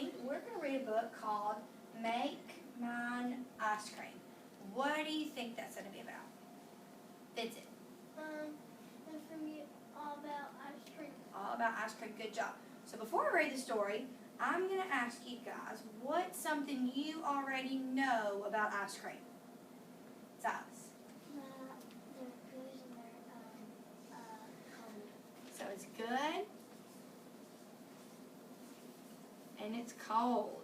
morning, we're going to read a book called Make Mine Ice Cream. What do you think that's going to be about? Vincent. It's for me all about ice cream. All about ice cream. Good job. So before I read the story, I'm going to ask you guys what's something you already know about ice cream? Silas. They're good and they're cold. So it's good and it's cold.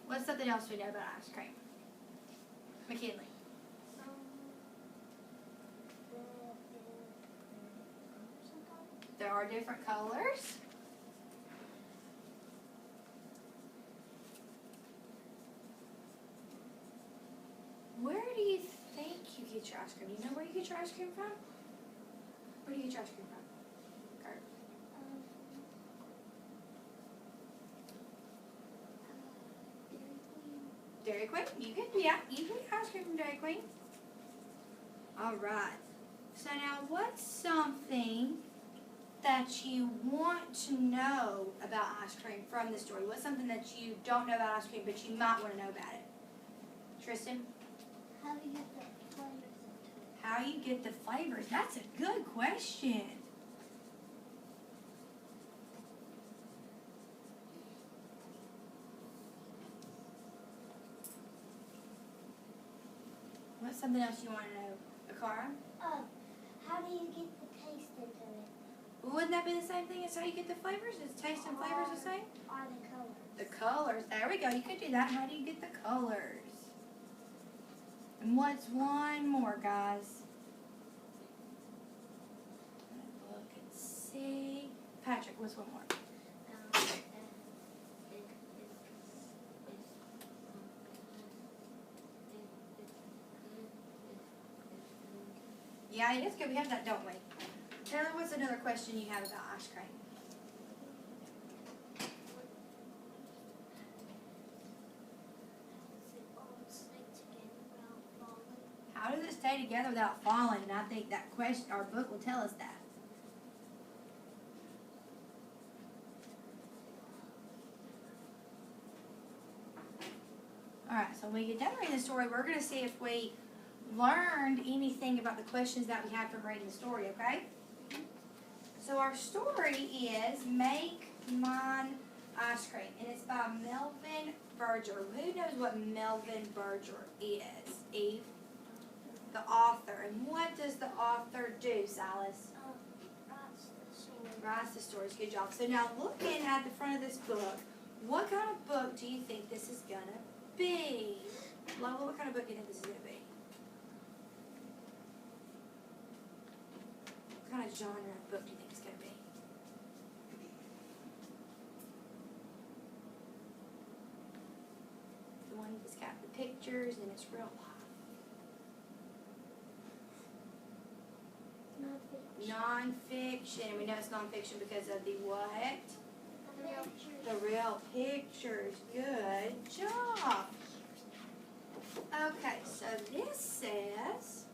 What's something else we know about ice cream? McKinley. There are different colors. Where do you think you get your ice cream? You know where you get your ice cream from? Where do you get your ice cream from? Kurt? Dairy Queen? You get ice cream from Dairy Queen. Alright. So now what's something that you want to know about ice cream from the story? What's something that you don't know about ice cream but you might want to know about it? Tristan? How do you get the flavors into it? How you get the flavors? That's a good question. What's something else you want to know? Akara? How do you get the taste into it? Wouldn't that be the same thing as how you get the flavors? Is taste and flavors the same? Are the colors? The colors. There we go. You could do that. How do you get the colors? And what's one more, guys? Look and see. Patrick, what's one more? Yeah, it is good. We have that, don't we? Taylor, what's another question you have about ice cream? How does it stay together without falling? And I think that question, our book will tell us that. Alright, so when we get done reading the story, we're going to see if we learned anything about the questions that we had from reading the story, okay? So our story is Make Mine Ice Cream, and it's by Melvin Berger. Who knows what Melvin Berger is? Eve? The author. And what does the author do, Silas? Writes the stories. Good job. So now looking at the front of this book, what kind of book do you think this is going to be? Lola, what kind of book do you think this is going to be? What kind of genre of book do you think it's going to be? The one that's got the pictures and it's real life. Non-fiction. We know it's non-fiction because of the what? The real pictures. Good job. Okay, so this says,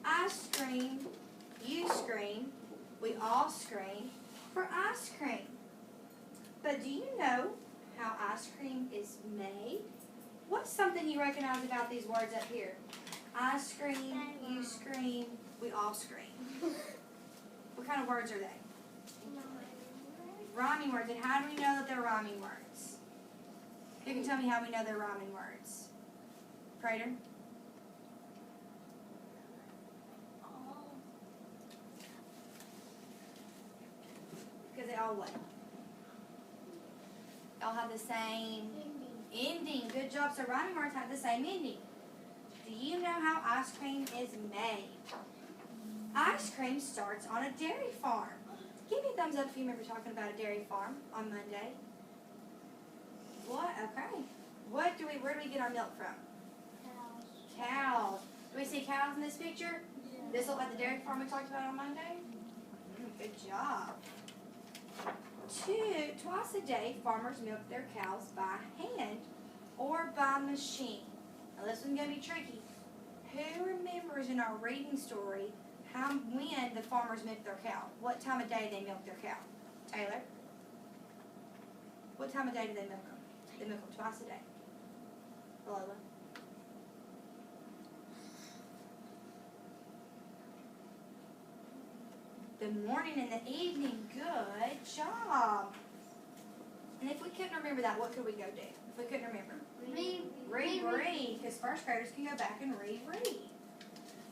I scream, you scream, we all scream for ice cream. But do you know how ice cream is made? What's something you recognize about these words up here? I scream, you scream, we all scream. What kind of words are they? Rhyming words. And how do we know that they're rhyming words? Who can tell me how we know they're rhyming words? Prater? Because they all what? They all have the same ending. Good job. So rhyming words have the same ending. Do you know how ice cream is made? Ice cream starts on a dairy farm. Give me a thumbs up if you remember talking about a dairy farm on Monday. What? Okay. Where do we get our milk from? Cows. Do we see cows in this picture? Yeah. This looks like the dairy farm we talked about on Monday? Good job. Twice a day, farmers milk their cows by hand or by machine. Now this one's going to be tricky. Who remembers in our reading story when the farmers milk their cow? What time of day they milk their cow? Taylor? What time of day do they milk them? They milk them twice a day. Lola. The morning and the evening. Good job. And if we couldn't remember that, what could we go do? If we couldn't remember? Read. Because first graders can go back and read.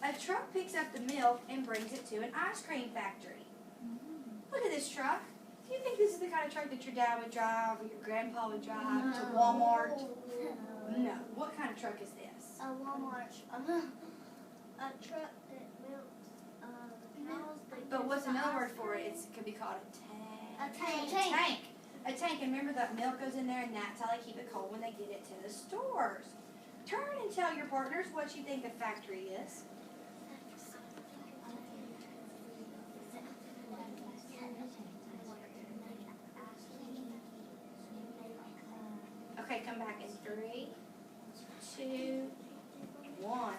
A truck picks up the milk and brings it to an ice cream factory. Look at this truck. Do you think this is the kind of truck that your dad would drive or your grandpa would drive to Walmart? No. What kind of truck is this? A Walmart. A truck that milks cows. But what's another word for it? It could be called a tank. A tank. A tank. And remember that milk goes in there, and that's how they keep it cold when they get it to the stores. Turn and tell your partners what you think a factory is. Okay, come back in 3, 2, 1.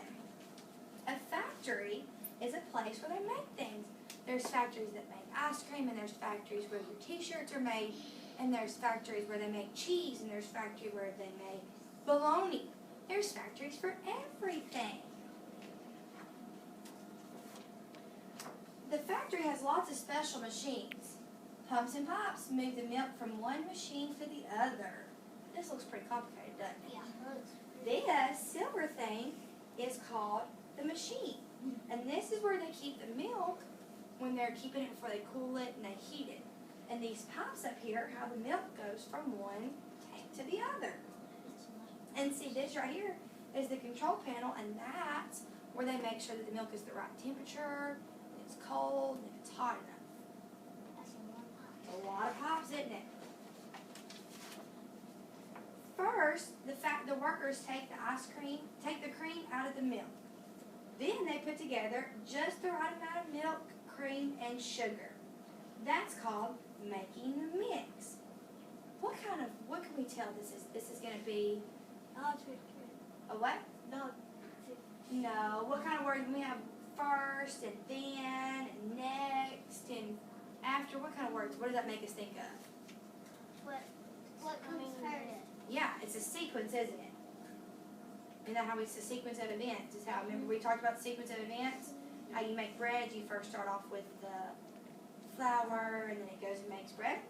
A factory is a place where they make things. There's factories that make ice cream, and there's factories where your t-shirts are made, and there's factories where they make cheese, and there's factories where they make bologna. There's factories for everything. The factory has lots of special machines. Pumps and pipes move the milk from one machine to the other. This looks pretty complicated, doesn't it? Yeah. This silver thing is called the machine. And this is where they keep the milk when they're keeping it before they cool it and they heat it. And these pipes up here are how the milk goes from one tank to the other. And see, this right here is the control panel, and that's where they make sure that the milk is the right temperature, it's cold, and it's hot enough. That's A lot of pipes, isn't it? First, the workers take the cream out of the milk. Then they put together just the right amount of milk, cream, and sugar. That's called making the mix. What can we tell this is? This is going to be a what? No. What kind of words? We have first and then and next and after. What kind of words? What does that make us think of? What comes first? Yeah, it's a sequence, isn't it? Isn't that how it's a sequence of events? Is how, remember we talked about the sequence of events? How you make bread, you first start off with the flour, and then it goes and makes bread.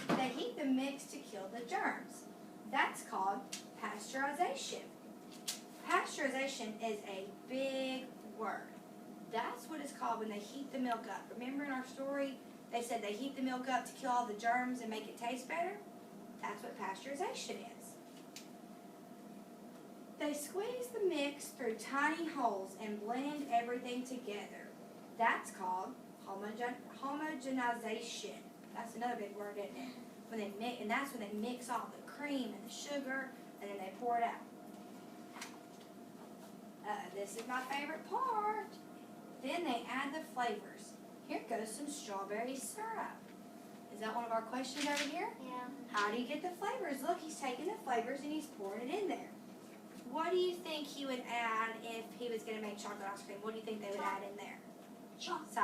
They heat the mix to kill the germs. That's called pasteurization. Pasteurization is a big word. That's what it's called when they heat the milk up. Remember in our story, they said they heat the milk up to kill all the germs and make it taste better? That's what pasteurization is. They squeeze the mix through tiny holes and blend everything together. That's called homogenization. That's another big word, isn't it? When they mix, and that's when they mix all the cream and the sugar, and then they pour it out. This is my favorite part. Then they add the flavors. Here goes some strawberry syrup. Is that one of our questions over here? Yeah. How do you get the flavors? Look, he's taking the flavors and he's pouring it in there. What do you think he would add if he was going to make chocolate ice cream? What do you think they would add in there? Silas?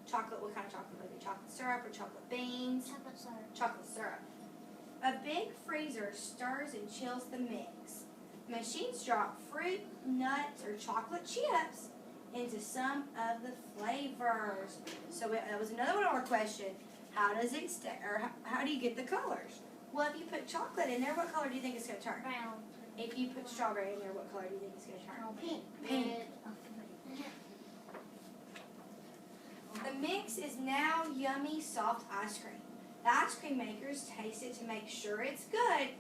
Chocolate. What kind of chocolate would it be? Chocolate syrup or chocolate beans? Chocolate syrup. Chocolate syrup. A big freezer stirs and chills the mix. Machines drop fruit, nuts, or chocolate chips into some of the flavors. So that was another one of our questions. How does it how do you get the colors? Well, if you put chocolate in there, what color do you think it's going to turn? Brown. If you put strawberry in there, what color do you think it's going to turn? Pink. Pink. The mix is now yummy, soft ice cream. The ice cream makers taste it to make sure it's good.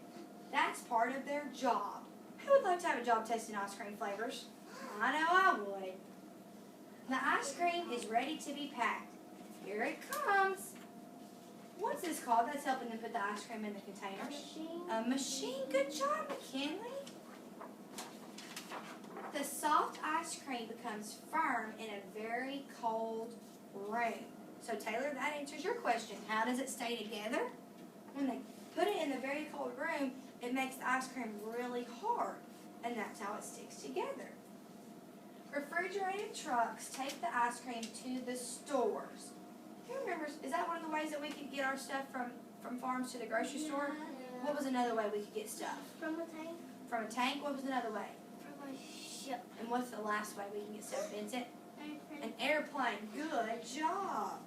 That's part of their job. Who would like to have a job testing ice cream flavors? I know I would. The ice cream is ready to be packed. Here it comes. What's this called? That's helping them put the ice cream in the containers. A machine. Good job, McKinley. The soft ice cream becomes firm in a very cold room. So Taylor, that answers your question. How does it stay together? When they put it in the very cold room, it makes the ice cream really hard, and that's how it sticks together. Refrigerated trucks take the ice cream to the stores. Who remembers? Is that one of the ways that we could get our stuff from farms to the grocery store? What was another way we could get stuff? From a tank. From a tank? What was another way? From a ship. And what's the last way we can get stuff, Vincent? Airplane. An airplane. Good job.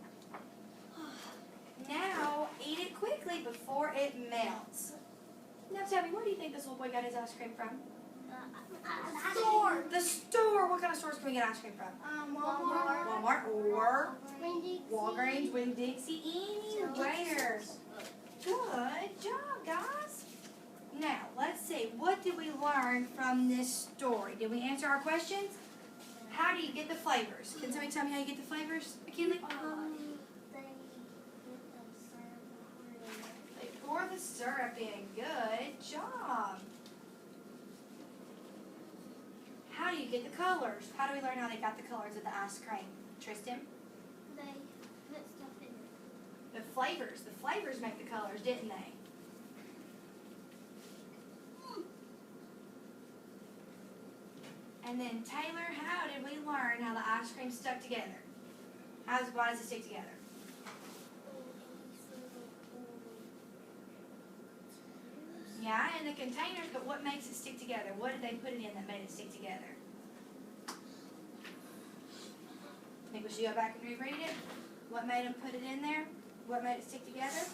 Now, eat it quickly before it melts. Now tell me, where do you think this little boy got his ice cream from? Store. The store. What kind of stores can we get ice cream from? Walmart. Walmart or Winn-Dixie. Walgreens, Winn-Dixie, anywhere. Good job, guys. Now, let's see. What did we learn from this story? Did we answer our questions? How do you get the flavors? Can somebody tell me how you get the flavors, McKinley? They pour the syrup in. Good job. How do you get the colors? How do we learn how they got the colors of the ice cream? Tristan? They put stuff in it. The flavors make the colors, didn't they? And then Taylor, how did we learn how the ice cream stuck together? Why does it stick together? Yeah, in the containers, but what makes it stick together? What did they put it in that made it stick together? Think we should go back and reread it? What made them put it in there? What made it stick together?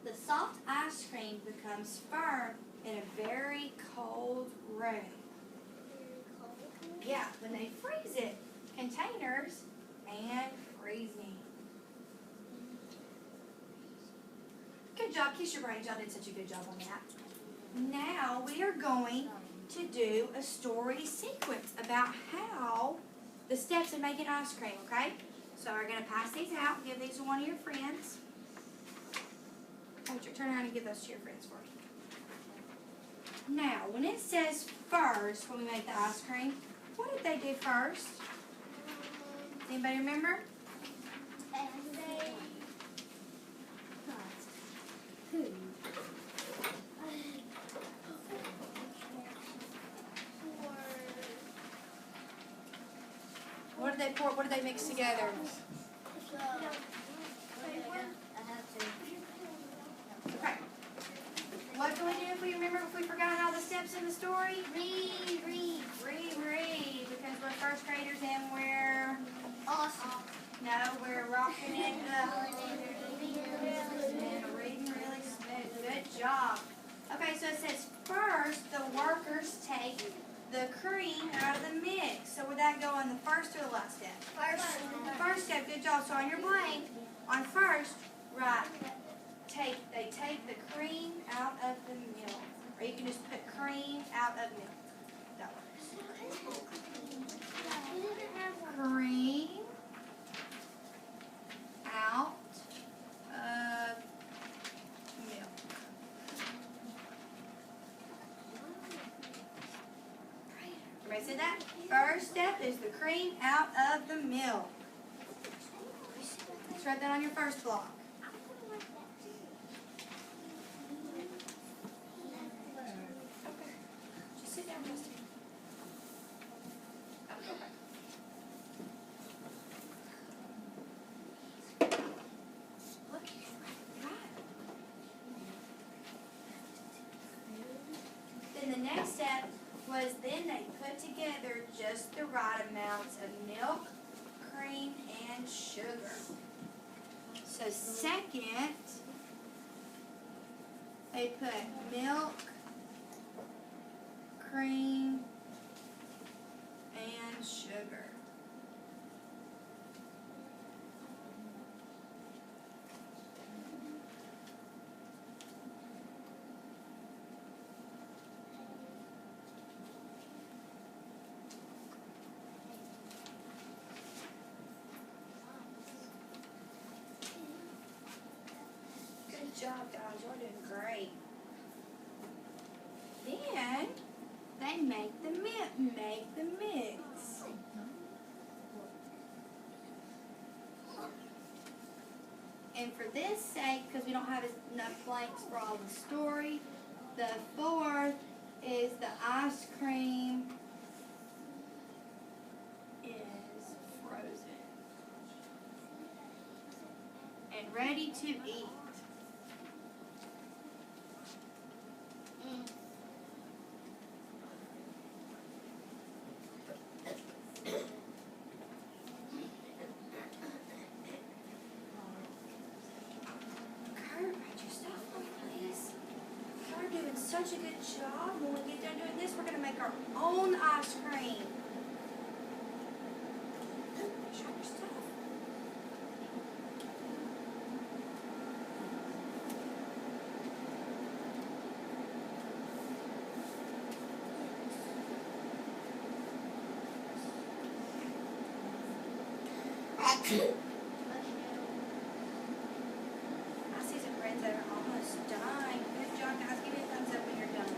The soft ice cream becomes firm in a very cold room. Yeah, when they freeze it. Containers and freezing. Good job. Kiss your brains. Y'all did such a good job on that. Now we are going to do a story sequence about how the steps in making ice cream, okay? So we're going to pass these out. Give these to one of your friends. Turn around and give those to your friends for me. Now, when it says first, when we make the ice cream, what did they do first? Anybody remember? What did they pour? What did they mix together? Okay. What do we do if we remember, if we forgot how the steps in the story? Reread, because we're first graders and we're Awesome. no, we're rocking it up. And reading really smooth. Good job. Okay, so it says first the workers take the cream out of the mix. So would that go on the first or the last step? First step. Good job. So on your blank, on first, write they take the cream out of the milk. Or you can just put cream out of milk. That works. Cream out of milk. Everybody said that? First step is the cream out of the milk. Let's write that on your first block. Just sit down, Justin. Then the next step was then they put together just the right amounts of milk, cream, and sugar. So second, they put milk, cream, and sugar. Good job, guys. You're doing great. Then they make the mix. And for this sake, because we don't have enough blanks for all the story, the fourth is the ice cream is ready to eat. Kurt, write your stuff for me, please. We're doing such a good job. When we get done doing this, we're going to make our own ice cream. Show your stuff. I see some friends that are almost done. Good job, guys. Give me a thumbs up when you're done.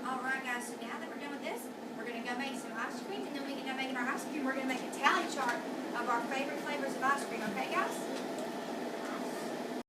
Alright guys, so now that we're done with this, we're going to go make some ice cream, and then when we get done making our ice cream, we're going to make a tally chart of our favorite flavors of ice cream, okay guys?